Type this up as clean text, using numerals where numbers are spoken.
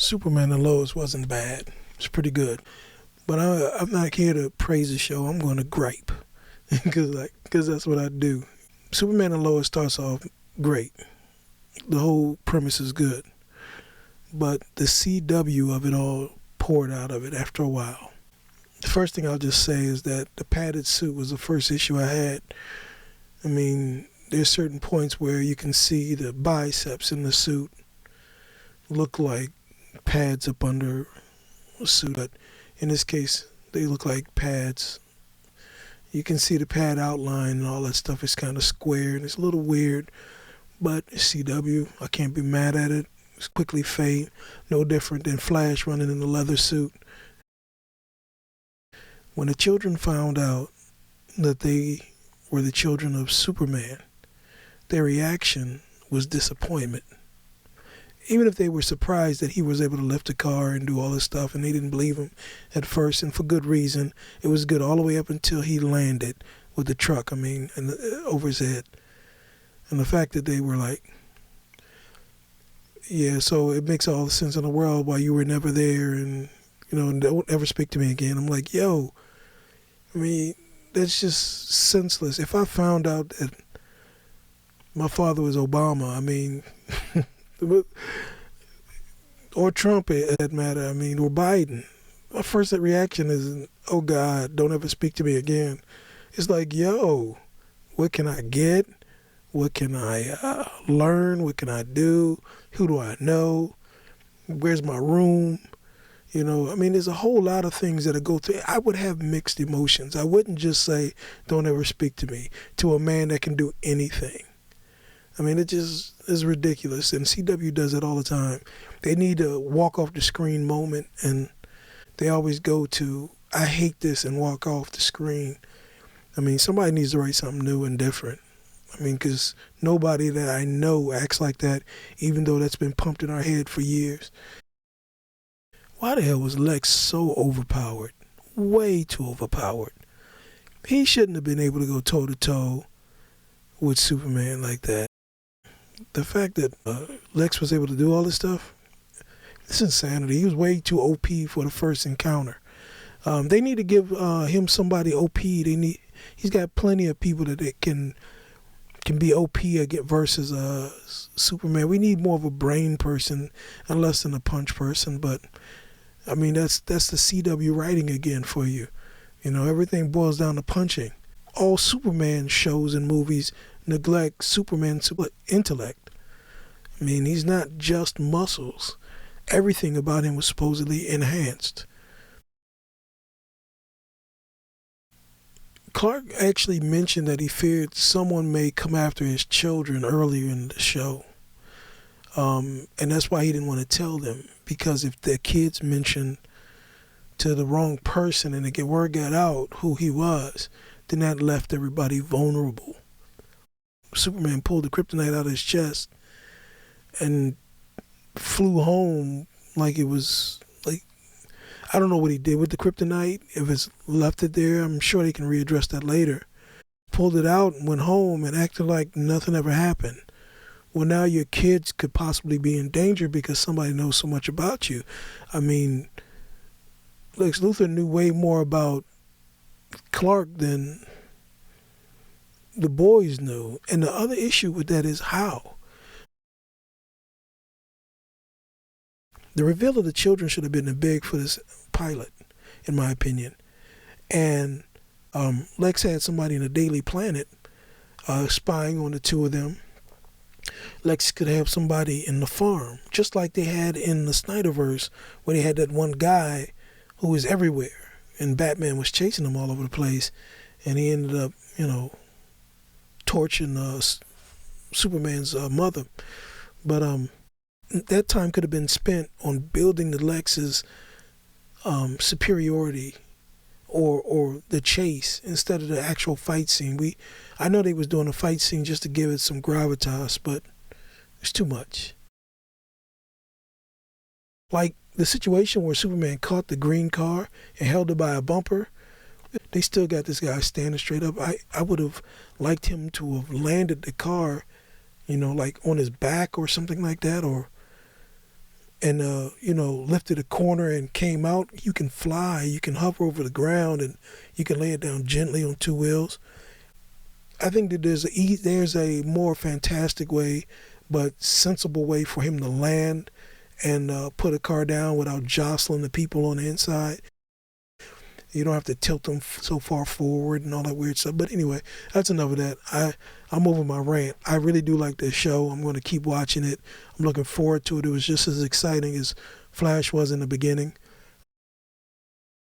Superman and Lois wasn't bad. It's pretty good. But I'm not here to praise the show. I'm going to gripe because that's what I do. Superman and Lois starts off great. The whole premise is good. But the CW of it all poured out of it after a while. The first thing I'll just say is that the padded suit was the first issue I had. I mean, there's certain points where you can see the biceps in the suit look like pads up under a suit, but in this case, they look like pads. You can see the pad outline and all that stuff is kind of square and it's a little weird, but CW, I can't be mad at it. It's quickly fade, no different than Flash running in the leather suit. When the children found out that they were the children of Superman, their reaction was disappointment. Even if they were surprised that he was able to lift a car and do all this stuff and they didn't believe him at first, and for good reason, it was good all the way up until he landed with the truck, over his head. And the fact that they were like, yeah, so it makes all the sense in the world why you were never there and, don't ever speak to me again. I'm like, yo, that's just senseless. If I found out that my father was Obama, or Trump, at that matter, or Biden, my first reaction is, oh God, don't ever speak to me again. It's like, yo, what can I get? What can I learn? What can I do? Who do I know? Where's my room? There's a whole lot of things that I go through. I would have mixed emotions. I wouldn't just say, don't ever speak to me, to a man that can do anything. It just is ridiculous. And CW does it all the time. They need a walk off the screen moment, and they always go to, I hate this, and walk off the screen. Somebody needs to write something new and different. Because nobody that I know acts like that, even though that's been pumped in our head for years. Why the hell was Lex so overpowered? Way too overpowered. He shouldn't have been able to go toe-to-toe with Superman like that. The fact that Lex was able to do all this stuff, it's insanity. He was way too OP for the first encounter. They need to give him somebody OP. He's got plenty of people that they can be OP versus Superman. We need more of a brain person and less than a punch person. But that's the CW writing again for you. Everything boils down to punching. All Superman shows and movies neglect Superman's intellect. He's not just muscles. Everything about him was supposedly enhanced. Clark actually mentioned that he feared someone may come after his children earlier in the show. And that's why he didn't want to tell them, because if their kids mentioned to the wrong person and word got out who he was, then that left everybody vulnerable. Superman pulled the kryptonite out of his chest and flew home like it was I don't know what he did with the kryptonite. If it's left it there, I'm sure they can readdress that later. Pulled it out and went home and acted like nothing ever happened. Well, now your kids could possibly be in danger because somebody knows so much about you. Lex Luthor knew way more about Clark than the boys knew. And the other issue with that is how. The reveal of the children should have been big for this pilot, in my opinion. And Lex had somebody in the Daily Planet spying on the two of them. Lex could have somebody in the farm, just like they had in the Snyderverse, where they had that one guy who was everywhere, and Batman was chasing him all over the place, and he ended up, torching Superman's mother. But that time could have been spent on building the Lex's superiority or the chase instead of the actual fight scene. I know they was doing a fight scene just to give it some gravitas, but it's too much. Like the situation where Superman caught the green car and held it by a bumper, they still got this guy standing straight up. I would have liked him to have landed the car, like on his back or something like that, or and lifted a corner and came out, you can fly, you can hover over the ground, and you can lay it down gently on two wheels. I think that there's a more fantastic way, but sensible way for him to land and put a car down without jostling the people on the inside. You don't have to tilt them so far forward and all that weird stuff. But anyway, that's enough of that. I'm over my rant. I really do like this show. I'm going to keep watching it. I'm looking forward to it. It was just as exciting as Flash was in the beginning.